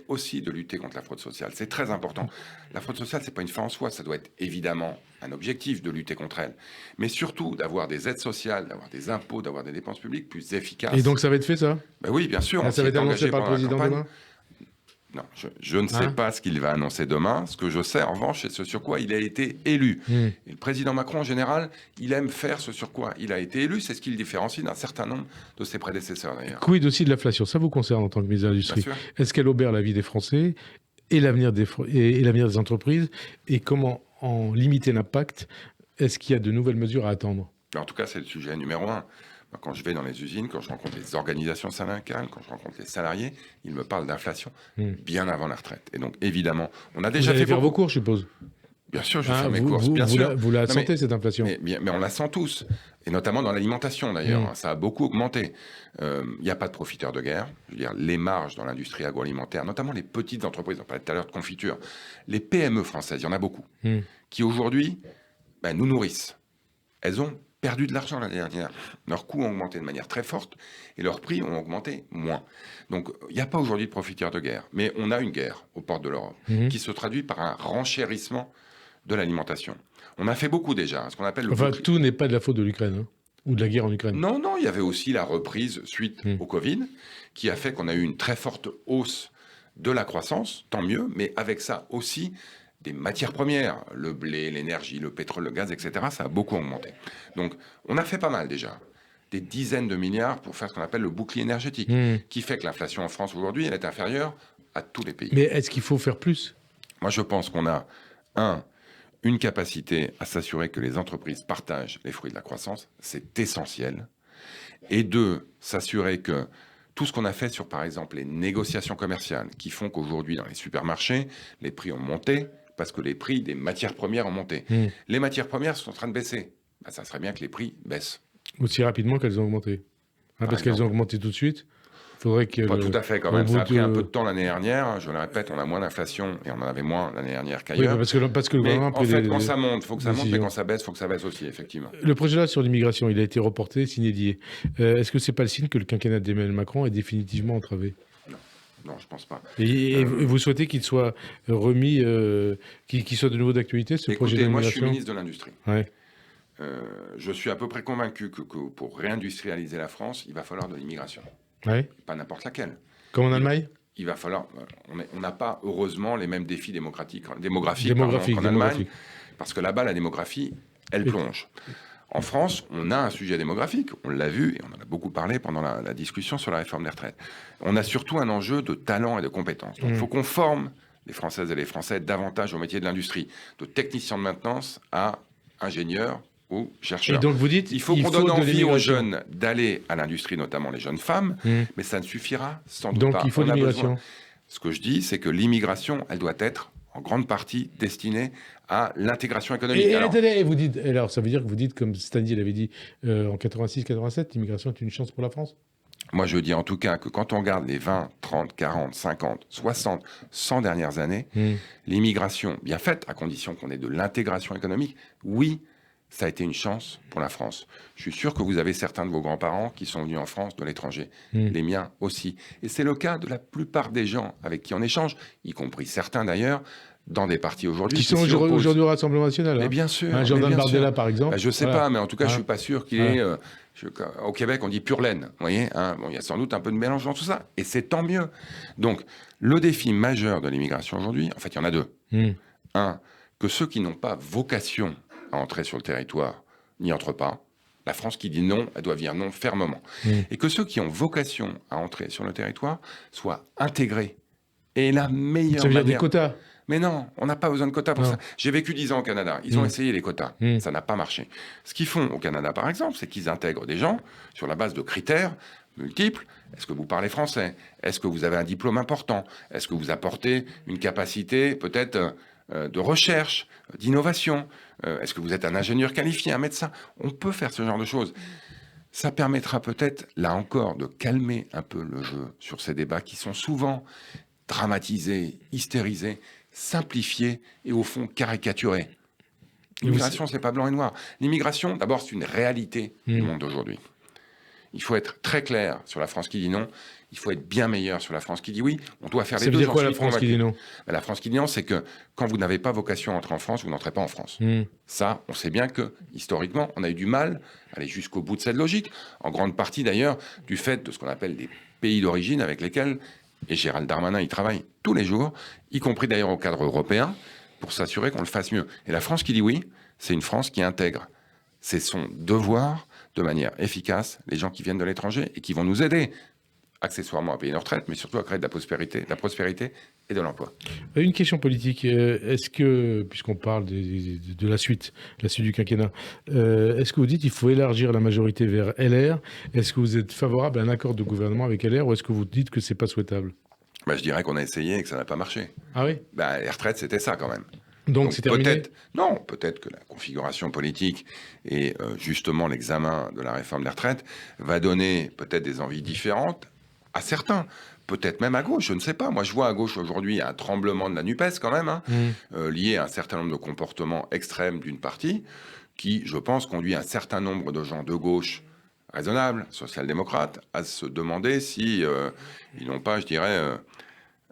aussi de lutter contre la fraude sociale. C'est très important. La fraude sociale, c'est pas une fin en soi. Ça doit être évidemment un objectif de lutter contre elle. Mais surtout d'avoir des aides sociales, d'avoir des impôts, d'avoir des dépenses publiques plus efficaces. Et donc ça va être fait, ça ? Ben oui, bien sûr. Ça va être annoncé par le président demain ? Non, je ne sais pas ce qu'il va annoncer demain. Ce que je sais, en revanche, c'est ce sur quoi il a été élu. Et le président Macron, en général, il aime faire ce sur quoi il a été élu. C'est ce qui le différencie d'un certain nombre de ses prédécesseurs, d'ailleurs. Quid aussi de l'inflation ? Ça vous concerne en tant que ministre de l'Industrie. Est-ce qu'elle obère la vie des Français et l'avenir des entreprises ? Et comment en limiter l'impact ? Est-ce qu'il y a de nouvelles mesures à attendre ? En tout cas, c'est le sujet numéro 1. Quand je vais dans les usines, quand je rencontre les organisations syndicales, quand je rencontre les salariés, ils me parlent d'inflation bien avant la retraite. Et donc, évidemment, on a déjà fait vos cours, je suppose. Bien sûr, je fais mes courses, bien sûr. Vous la sentez, cette inflation ? Mais on la sent tous, et notamment dans l'alimentation, d'ailleurs. Ça a beaucoup augmenté. Il n'y a pas de profiteurs de guerre. Je veux dire, les marges dans l'industrie agroalimentaire, notamment les petites entreprises, on parlait tout à l'heure de confiture, les PME françaises, il y en a beaucoup, qui aujourd'hui nous nourrissent. Elles ont perdu de l'argent l'année dernière. Leurs coûts ont augmenté de manière très forte et leurs prix ont augmenté moins. Donc, il n'y a pas aujourd'hui de profiteurs de guerre. Mais on a une guerre aux portes de l'Europe qui se traduit par un renchérissement de l'alimentation. On a fait beaucoup déjà, ce qu'on appelle tout n'est pas de la faute de l'Ukraine, ou de la guerre en Ukraine. Non, il y avait aussi la reprise suite au Covid qui a fait qu'on a eu une très forte hausse de la croissance, tant mieux, mais avec ça aussi des matières premières, le blé, l'énergie, le pétrole, le gaz, etc., ça a beaucoup augmenté. Donc, on a fait pas mal déjà. Des dizaines de milliards pour faire ce qu'on appelle le bouclier énergétique, qui fait que l'inflation en France aujourd'hui, elle est inférieure à tous les pays. Mais est-ce qu'il faut faire plus ? Moi, je pense qu'on a, une capacité à s'assurer que les entreprises partagent les fruits de la croissance, c'est essentiel. Et 2, s'assurer que tout ce qu'on a fait sur, par exemple, les négociations commerciales qui font qu'aujourd'hui, dans les supermarchés, les prix ont monté parce que les prix des matières premières ont monté. Les matières premières sont en train de baisser. Ben, ça serait bien que les prix baissent. Aussi rapidement qu'elles ont augmenté. Parce qu'elles ont augmenté tout de suite. Faudrait que pas tout à fait quand même. Ça a pris un peu de temps l'année dernière. Je le répète, on a moins d'inflation et on en avait moins l'année dernière qu'ailleurs. Oui, parce que le gouvernement en fait, quand ça monte, il faut que ça monte, mais quand ça baisse, il faut que ça baisse aussi, effectivement. Le projet là sur l'immigration, il a été reporté, signé d'hier. Est-ce que c'est pas le signe que le quinquennat d'Emmanuel Macron est définitivement entravé ? Non, je pense pas. Et vous souhaitez qu'il soit remis, qu'il soit de nouveau d'actualité, ce projet d'immigration ? Moi, je suis ministre de l'Industrie. Ouais. Je suis à peu près convaincu que pour réindustrialiser la France, il va falloir de l'immigration. Ouais. Pas n'importe laquelle. Comme en Allemagne ? Il va falloir. On n'a pas, heureusement, les mêmes défis démographiques qu'en Allemagne, parce que là-bas, la démographie, elle plonge. En France, on a un sujet démographique, on l'a vu, et on en a beaucoup parlé pendant la discussion sur la réforme des retraites. On a surtout un enjeu de talent et de compétences. Donc, il faut qu'on forme les Françaises et les Français davantage au métier de l'industrie, de technicien de maintenance à ingénieur ou chercheurs. Et donc vous dites, il faut qu'on donne envie aux jeunes d'aller à l'industrie, notamment les jeunes femmes, mais ça ne suffira sans doute pas. Donc il faut l'immigration. Ce que je dis, c'est que l'immigration, elle doit être en grande partie destinée à l'intégration économique. Alors ça veut dire que vous dites, comme Standi l'avait dit en 86-87, l'immigration est une chance pour la France ? Moi, je dis en tout cas que quand on regarde les 20, 30, 40, 50, 60, 100 dernières années, l'immigration bien faite, à condition qu'on ait de l'intégration économique, oui, ça a été une chance pour la France. Je suis sûr que vous avez certains de vos grands-parents qui sont venus en France de l'étranger. Les miens aussi. Et c'est le cas de la plupart des gens avec qui on échange, y compris certains d'ailleurs, dans des partis aujourd'hui. Qui sont aujourd'hui au Rassemblement National. Mais bien sûr. Jordan Bardella, par exemple. Je ne sais pas, mais en tout cas, je ne suis pas sûr qu'il ait... au Québec, on dit pure laine. Vous voyez, il y a sans doute un peu de mélange dans tout ça. Et c'est tant mieux. Donc, le défi majeur de l'immigration aujourd'hui, en fait, il y en a deux. Un, que ceux qui n'ont pas vocation à entrer sur le territoire n'y entrent pas. La France qui dit non, elle doit dire non fermement. Et que ceux qui ont vocation à entrer sur le territoire soient intégrés. Et la meilleure Ça veut dire manière... des quotas ? Mais non, on n'a pas besoin de quotas pour ça. J'ai vécu 10 ans au Canada. Ils ont essayé les quotas. Ça n'a pas marché. Ce qu'ils font au Canada, par exemple, c'est qu'ils intègrent des gens sur la base de critères multiples. Est-ce que vous parlez français ? Est-ce que vous avez un diplôme important ? Est-ce que vous apportez une capacité peut-être de recherche, d'innovation ? Est-ce que vous êtes un ingénieur qualifié, un médecin ? On peut faire ce genre de choses. Ça permettra peut-être, là encore, de calmer un peu le jeu sur ces débats qui sont souvent dramatisés, hystérisés, simplifiés et au fond caricaturés. L'immigration, c'est pas blanc et noir. L'immigration, d'abord, c'est une réalité du monde d'aujourd'hui. Il faut être très clair sur la France qui dit non. Il faut être bien meilleur sur la France qui dit oui. On doit faire les deux. Ça veut dire quoi, la France qui dit non ? La France qui dit non, c'est que quand vous n'avez pas vocation à entrer en France, vous n'entrez pas en France. Ça, on sait bien que, historiquement, on a eu du mal à aller jusqu'au bout de cette logique. En grande partie, d'ailleurs, du fait de ce qu'on appelle des pays d'origine avec lesquels, et Gérald Darmanin y travaille tous les jours, y compris d'ailleurs au cadre européen, pour s'assurer qu'on le fasse mieux. Et la France qui dit oui, c'est une France qui intègre. C'est son devoir de manière efficace les gens qui viennent de l'étranger et qui vont nous aider accessoirement à payer nos retraites, mais surtout à créer de la prospérité et de l'emploi. Une question politique. Est-ce que, puisqu'on parle de la suite du quinquennat, est-ce que vous dites qu'il faut élargir la majorité vers LR ? Est-ce que vous êtes favorable à un accord de gouvernement avec LR ou est-ce que vous dites que c'est pas souhaitable ? Je dirais qu'on a essayé et que ça n'a pas marché. Ah oui ? Les retraites, c'était ça quand même. Donc c'est terminé ? Peut-être que la configuration politique et justement l'examen de la réforme des retraites va donner peut-être des envies différentes à certains, peut-être même à gauche, je ne sais pas. Moi, je vois à gauche aujourd'hui un tremblement de la NUPES quand même, lié à un certain nombre de comportements extrêmes d'une partie, qui, je pense, conduit un certain nombre de gens de gauche raisonnables, social-démocrates, à se demander si ils n'ont pas, je dirais,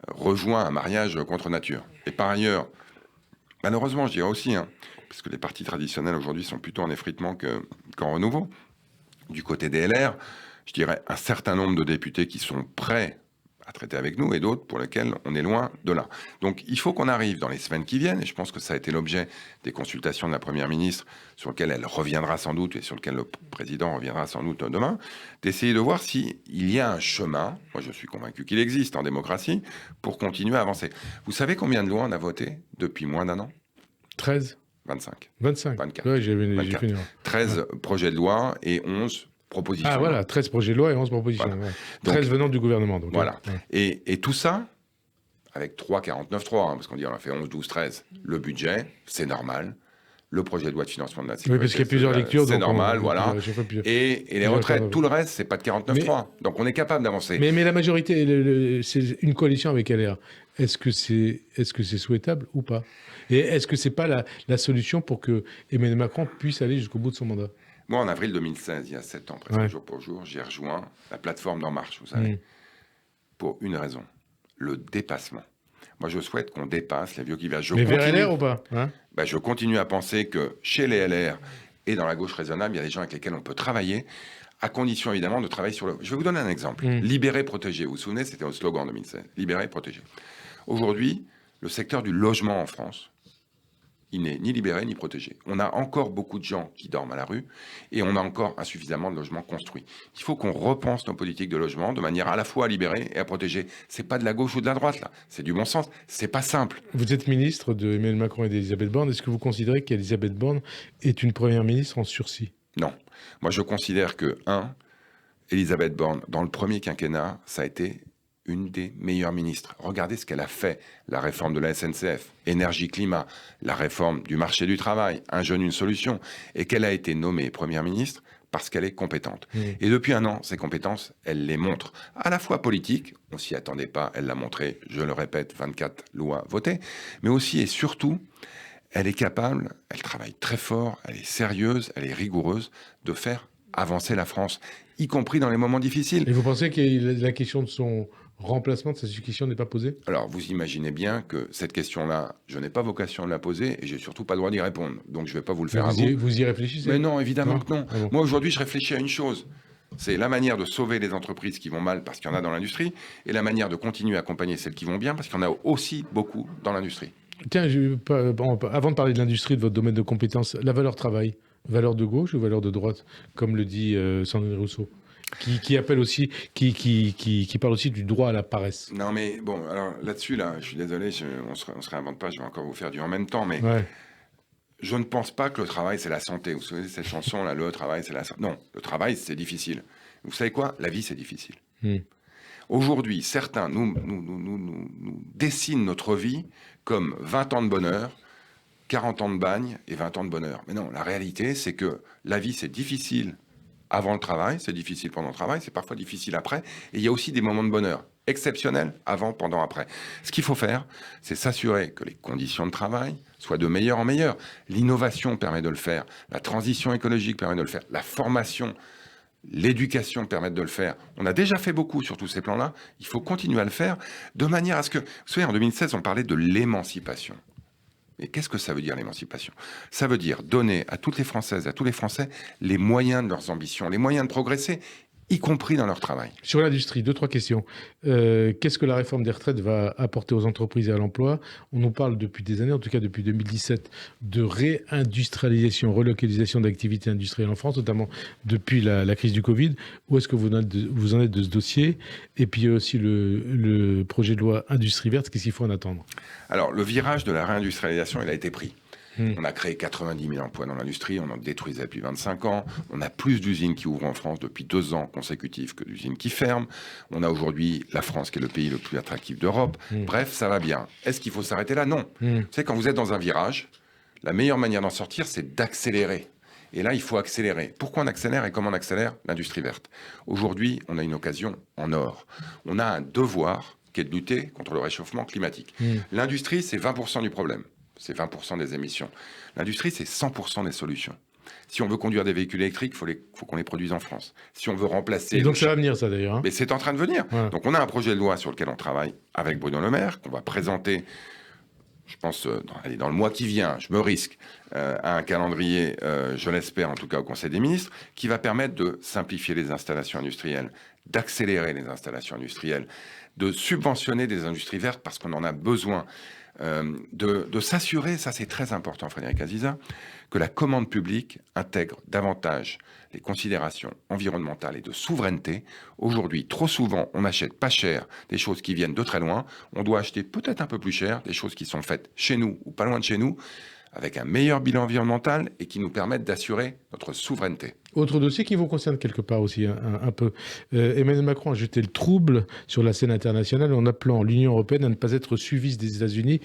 rejoint un mariage contre nature. Et par ailleurs, malheureusement, je dirais aussi, parce que les partis traditionnels aujourd'hui sont plutôt en effritement qu'en renouveau, du côté des LR, je dirais un certain nombre de députés qui sont prêts à traiter avec nous et d'autres pour lesquels on est loin de là. Donc il faut qu'on arrive dans les semaines qui viennent, et je pense que ça a été l'objet des consultations de la Première ministre, sur lequel elle reviendra sans doute, et sur lequel le président reviendra sans doute demain, d'essayer de voir s'il y a un chemin, moi je suis convaincu qu'il existe en démocratie, pour continuer à avancer. Vous savez combien de lois on a voté depuis moins d'un an ? 13 ? 25. 25 24. Ouais, j'ai 24. fini. 13 projets de loi et 11 propositions. Ah voilà, 13 projets de loi et 11 propositions. Voilà. Ouais. Donc, 13 venant du gouvernement. Donc, voilà. Ouais. Et tout ça, avec 3,49,3, parce qu'on dit on a fait 11, 12, 13. Le budget, c'est normal. Le projet de loi de financement de la sécurité. Oui, parce qu'il y a plusieurs lectures. C'est normal, voilà. Et les retraites, tout le reste, c'est pas de 49,3. Donc on est capable d'avancer. Mais la majorité, c'est une coalition avec LR. Est-ce que c'est souhaitable ou pas? Et est-ce que c'est pas la solution pour que Emmanuel Macron puisse aller jusqu'au bout de son mandat? Moi, en avril 2016, il y a 7 ans, presque jour pour jour, j'ai rejoint la plateforme d'En Marche, vous savez, pour une raison, le dépassement. Moi, je souhaite qu'on dépasse les vieux clivages. Mais vers LR ou pas je continue à penser que chez les LR et dans la gauche raisonnable, il y a des gens avec lesquels on peut travailler, à condition évidemment de travailler sur le... Je vais vous donner un exemple. Libérer, protéger. Vous vous souvenez, c'était un slogan en 2016. Libérer, protéger. Aujourd'hui, le secteur du logement en France, il n'est ni libéré ni protégé. On a encore beaucoup de gens qui dorment à la rue et on a encore insuffisamment de logements construits. Il faut qu'on repense nos politiques de logement de manière à la fois à libérer et à protéger. C'est pas de la gauche ou de la droite, là. C'est du bon sens. C'est pas simple. Vous êtes ministre de Emmanuel Macron et d'Elisabeth Borne. Est-ce que vous considérez qu'Elisabeth Borne est une première ministre en sursis? Non. Moi, je considère que, Elisabeth Borne, dans le premier quinquennat, ça a été une des meilleures ministres. Regardez ce qu'elle a fait. La réforme de la SNCF, énergie-climat, la réforme du marché du travail, un jeune, une solution. Et qu'elle a été nommée première ministre parce qu'elle est compétente. Et depuis un an, ses compétences, elle les montre. À la fois politique, on s'y attendait pas, elle l'a montré, je le répète, 24 lois votées, mais aussi et surtout, elle est capable, elle travaille très fort, elle est sérieuse, elle est rigoureuse de faire avancer la France, y compris dans les moments difficiles. Et vous pensez que la question de son remplacement, de sa succession n'est pas posée? Alors, vous imaginez bien que cette question-là, je n'ai pas vocation de la poser et j'ai surtout pas le droit d'y répondre. Donc, je ne vais pas vous le faire à vous. Vous y réfléchissez? Mais non, évidemment que non. Ah bon. Moi, aujourd'hui, je réfléchis à une chose. C'est la manière de sauver les entreprises qui vont mal parce qu'il y en a dans l'industrie et la manière de continuer à accompagner celles qui vont bien parce qu'il y en a aussi beaucoup dans l'industrie. Tiens, avant de parler de l'industrie, de votre domaine de compétences, la valeur travail, valeur de gauche ou valeur de droite, comme le dit Sandrine Rousseau, qui appelle aussi, qui parle aussi du droit à la paresse. Non, mais bon, alors là-dessus, je suis désolé, on se réinvente pas, je vais encore vous faire du en même temps, mais je ne pense pas que le travail, c'est la santé. Vous savez, cette chanson-là, le travail, c'est la santé. Non, le travail, c'est difficile. Vous savez quoi? La vie, c'est difficile. Aujourd'hui, certains nous dessinent notre vie comme 20 ans de bonheur, 40 ans de bagne et 20 ans de bonheur. Mais non, la réalité, c'est que la vie, c'est difficile avant le travail, c'est difficile pendant le travail, c'est parfois difficile après. Et il y a aussi des moments de bonheur exceptionnels avant, pendant, après. Ce qu'il faut faire, c'est s'assurer que les conditions de travail soient de meilleur en meilleur. L'innovation permet de le faire, la transition écologique permet de le faire, la formation, l'éducation permettent de le faire. On a déjà fait beaucoup sur tous ces plans-là. Il faut continuer à le faire de manière à ce que... Vous savez, en 2016, on parlait de l'émancipation. Et qu'est-ce que ça veut dire, l'émancipation? Ça veut dire donner à toutes les Françaises et à tous les Français les moyens de leurs ambitions, les moyens de progresser, y compris dans leur travail. Sur l'industrie, 2-3 questions. Qu'est-ce que la réforme des retraites va apporter aux entreprises et à l'emploi? On nous parle depuis des années, en tout cas depuis 2017, de réindustrialisation, relocalisation d'activités industrielles en France, notamment depuis la crise du Covid. Où est-ce que vous en êtes de ce dossier? Et puis aussi le projet de loi Industrie verte, qu'est-ce qu'il faut en attendre? Alors, le virage de la réindustrialisation, il a été pris. On a créé 90 000 emplois dans l'industrie, on en détruisait depuis 25 ans. On a plus d'usines qui ouvrent en France depuis 2 ans consécutifs que d'usines qui ferment. On a aujourd'hui la France qui est le pays le plus attractif d'Europe. Bref, ça va bien. Est-ce qu'il faut s'arrêter là? Non. Vous savez, quand vous êtes dans un virage, la meilleure manière d'en sortir, c'est d'accélérer. Et là, il faut accélérer. Pourquoi on accélère et comment on accélère? L'industrie verte. Aujourd'hui, on a une occasion en or. On a un devoir qui est de lutter contre le réchauffement climatique. L'industrie, c'est 20% du problème. C'est 20% des émissions. L'industrie, c'est 100% des solutions. Si on veut conduire des véhicules électriques, il faut qu'on les produise en France. Si on veut remplacer... Et donc ça va venir, ça, d'ailleurs. Mais c'est en train de venir. Ouais. Donc on a un projet de loi sur lequel on travaille avec Bruno Le Maire, qu'on va présenter, je pense, dans le mois qui vient, je me risque, à un calendrier, je l'espère en tout cas au Conseil des ministres, qui va permettre de simplifier les installations industrielles, d'accélérer les installations industrielles, de subventionner des industries vertes parce qu'on en a besoin. De s'assurer, ça c'est très important Frédéric Aziza, que la commande publique intègre davantage les considérations environnementales et de souveraineté. Aujourd'hui, trop souvent, on n'achète pas cher des choses qui viennent de très loin. On doit acheter peut-être un peu plus cher des choses qui sont faites chez nous ou pas loin de chez nous, avec un meilleur bilan environnemental et qui nous permettent d'assurer notre souveraineté. Autre dossier qui vous concerne quelque part aussi un peu. Emmanuel Macron a jeté le trouble sur la scène internationale en appelant l'Union européenne à ne pas être suiviste des États-Unis,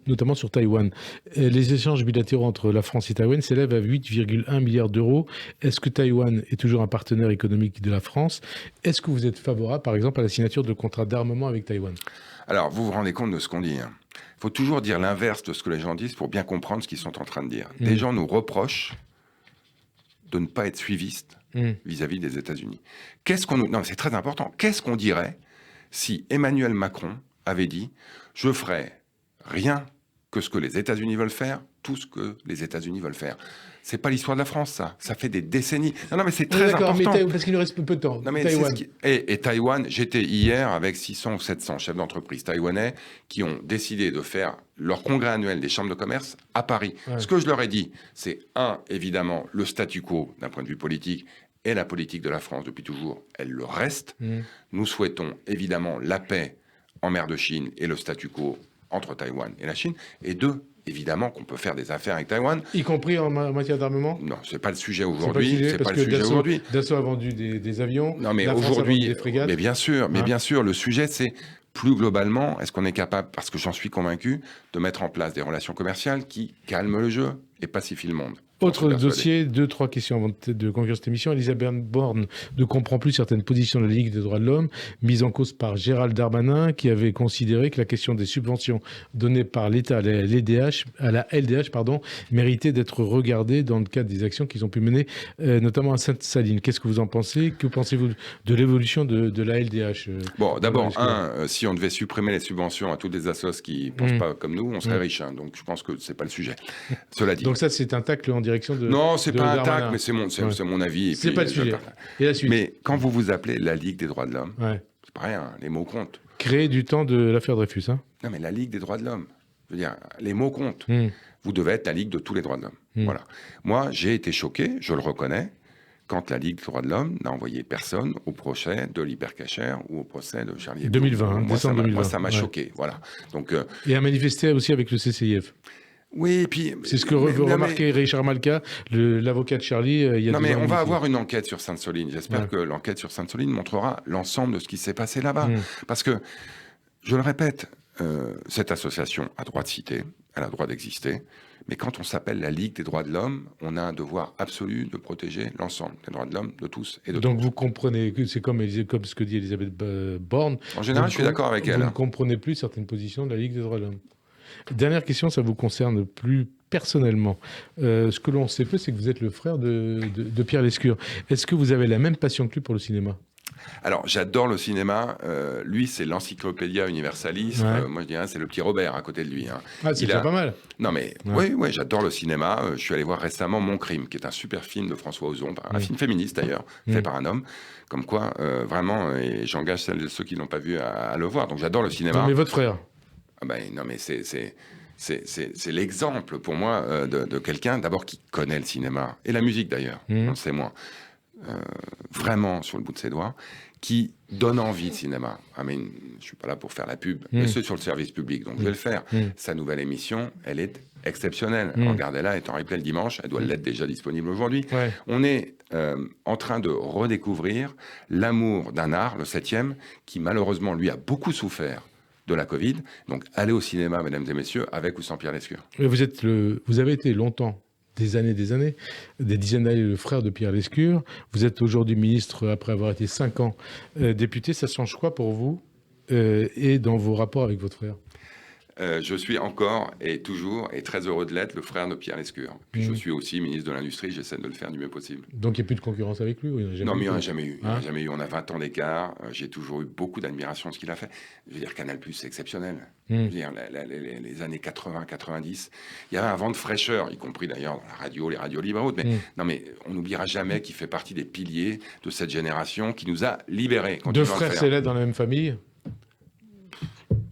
notamment sur Taïwan. Les échanges bilatéraux entre la France et Taïwan s'élèvent à 8,1 milliards d'euros. Est-ce que Taïwan est toujours un partenaire économique de la France? Est-ce que vous êtes favorable, par exemple, à la signature de contrats d'armement avec Taïwan? Alors, vous vous rendez compte de ce qu'on dit, hein. Il faut toujours dire l'inverse de ce que les gens disent pour bien comprendre ce qu'ils sont en train de dire. Des gens nous reprochent de ne pas être suivistes vis-à-vis des États-Unis. Non, c'est très important. Qu'est-ce qu'on dirait si Emmanuel Macron avait dit « Je ferai rien que ce que les États-Unis veulent faire, tout ce que les États-Unis veulent faire ». C'est pas l'histoire de la France, ça. Ça fait des décennies. Non, mais c'est très important. Mais parce qu'il nous reste peu de temps. Non, mais Taïwan. Et Taïwan, j'étais hier avec 600 ou 700 chefs d'entreprise taïwanais qui ont décidé de faire leur congrès annuel des chambres de commerce à Paris. Ouais. Ce que je leur ai dit, c'est évidemment, le statu quo d'un point de vue politique et la politique de la France depuis toujours, elle le reste. Nous souhaitons évidemment la paix en mer de Chine et le statu quo entre Taïwan et la Chine. Et évidemment qu'on peut faire des affaires avec Taïwan. Y compris en matière d'armement? Non, c'est pas le sujet aujourd'hui. C'est pas le sujet aujourd'hui. Dassault a vendu des avions. Non, mais aujourd'hui, des frégates. Mais bien sûr, bien sûr, le sujet, c'est plus globalement, est-ce qu'on est capable, parce que j'en suis convaincu, de mettre en place des relations commerciales qui calment le jeu et pacifient le monde. Autre dossier, 2-3 questions avant de conclure cette émission. Elisabeth Borne ne comprend plus certaines positions de la Ligue des droits de l'homme, mises en cause par Gérald Darmanin, qui avait considéré que la question des subventions données par l'État à la LDH, méritait d'être regardée dans le cadre des actions qu'ils ont pu mener, notamment à Sainte-Saline. Qu'est-ce que vous en pensez? Que pensez-vous de l'évolution de la LDH? Bon, d'abord, si on devait supprimer les subventions à toutes les assos qui ne pensent pas comme nous, on serait riche. Hein, donc je pense que ce n'est pas le sujet. Cela dit. Donc ça, c'est un tacle en direction de... Non, c'est pas un tacle, mais c'est mon avis. C'est pas le sujet. Et la suite. Mais quand vous vous appelez la Ligue des droits de l'homme, c'est pas rien, les mots comptent. Créé du temps de l'affaire Dreyfus, hein? Non, mais la Ligue des droits de l'homme, je veux dire, les mots comptent. Vous devez être la Ligue de tous les droits de l'homme. Voilà. Moi, j'ai été choqué, je le reconnais, quand la Ligue des droits de l'homme n'a envoyé personne au procès de l'hypercachère ou au procès de Charlie Hebdo. 2020, décembre 2020. Moi, ça m'a choqué, voilà. Donc, et a manifesté aussi avec le CCIF. Oui, et puis... C'est ce que remarquait Richard Malka, l'avocat de Charlie, il y a 2 ans. Non, mais on va avoir une enquête sur Sainte-Soline. J'espère que l'enquête sur Sainte-Soline montrera l'ensemble de ce qui s'est passé là-bas. Parce que, je le répète, cette association a droit de citer, elle a droit d'exister, mais quand on s'appelle la Ligue des droits de l'homme, on a un devoir absolu de protéger l'ensemble des droits de l'homme, de tous et de toutes. Donc vous comprenez, c'est comme ce que dit Elisabeth Borne. En général, je suis d'accord avec elle. Vous ne comprenez plus certaines positions de la Ligue des droits de l'homme. Dernière question, ça vous concerne plus personnellement. Ce que l'on sait peu, c'est que vous êtes le frère de Pierre Lescure. Est-ce que vous avez la même passion que lui pour le cinéma? Alors, j'adore le cinéma. Lui, c'est l'encyclopédia universaliste. Moi, je dirais, c'est le petit Robert à côté de lui. Hein. Ah, c'est déjà pas mal. Non, mais oui, j'adore le cinéma. Je suis allé voir récemment Mon Crime, qui est un super film de François Ozon, un film féministe d'ailleurs, fait par un homme. Comme quoi, vraiment, et j'engage ceux qui ne l'ont pas vu à le voir. Donc, j'adore le cinéma. Non, mais votre frère? Non, mais c'est l'exemple pour moi de quelqu'un d'abord qui connaît le cinéma et la musique d'ailleurs, on le sait moins, vraiment sur le bout de ses doigts, qui donne envie de cinéma. Je suis pas là pour faire la pub, mais c'est sur le service public, donc je vais le faire. Sa nouvelle émission, elle est exceptionnelle. Regardez-la, elle est en replay le dimanche, elle doit l'être déjà disponible aujourd'hui. On est en train de redécouvrir l'amour d'un art, le 7e, qui malheureusement lui a beaucoup souffert de la Covid. Donc, allez au cinéma, mesdames et messieurs, avec ou sans Pierre Lescure. Vous avez été longtemps, des dizaines d'années, le frère de Pierre Lescure. Vous êtes aujourd'hui ministre après avoir été 5 ans député. Ça change quoi pour vous et dans vos rapports avec votre frère? Je suis encore et toujours et très heureux de l'être le frère de Pierre Lescure. Puis je suis aussi ministre de l'Industrie, j'essaie de le faire du mieux possible. Donc il n'y a plus de concurrence avec lui? Non, mais il n'y en a jamais eu. Jamais eu. On a 20 ans d'écart. J'ai toujours eu beaucoup d'admiration de ce qu'il a fait. Je veux dire, Canal+, c'est exceptionnel. Je veux dire, les années 80-90, il y avait un vent de fraîcheur, y compris d'ailleurs dans la radio, les radios libres et autres. Mais non, mais on n'oubliera jamais qu'il fait partie des piliers de cette génération qui nous a libérés. 2 frères célèbres dans la même famille?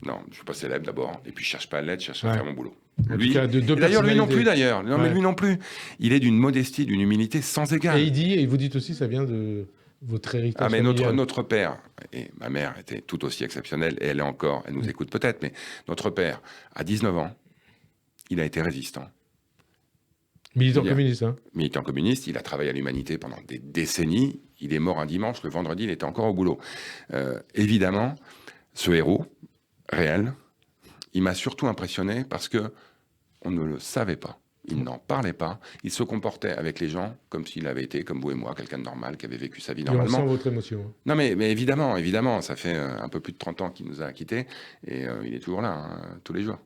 Non, je ne suis pas célèbre d'abord. Et puis, je ne cherche pas à l'être, je cherche à faire mon boulot. Lui, d'ailleurs, lui non plus, d'ailleurs. Non, mais lui non plus. Il est d'une modestie, d'une humilité sans égale. Et vous dites aussi, ça vient de votre héritage familial. Mais notre père, et ma mère était tout aussi exceptionnelle, et elle est encore, elle nous écoute peut-être, mais notre père, à 19 ans, il a été résistant. Militant communiste, hein. Militant communiste, il a travaillé à l'Humanité pendant des décennies. Il est mort un dimanche, le vendredi, il était encore au boulot. Évidemment, ce héros réel, il m'a surtout impressionné parce que on ne le savait pas. Il n'en parlait pas. Il se comportait avec les gens comme s'il avait été, comme vous et moi, quelqu'un de normal, qui avait vécu sa vie normalement. Et on sent votre émotion. Non, mais évidemment, ça fait un peu plus de 30 ans qu'il nous a quittés et il est toujours là, hein, tous les jours.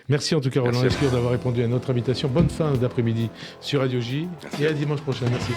Merci en tout cas, Roland Lescure, d'avoir répondu à notre invitation. Bonne fin d'après-midi sur Radio J. Merci. Et à dimanche prochain. Merci.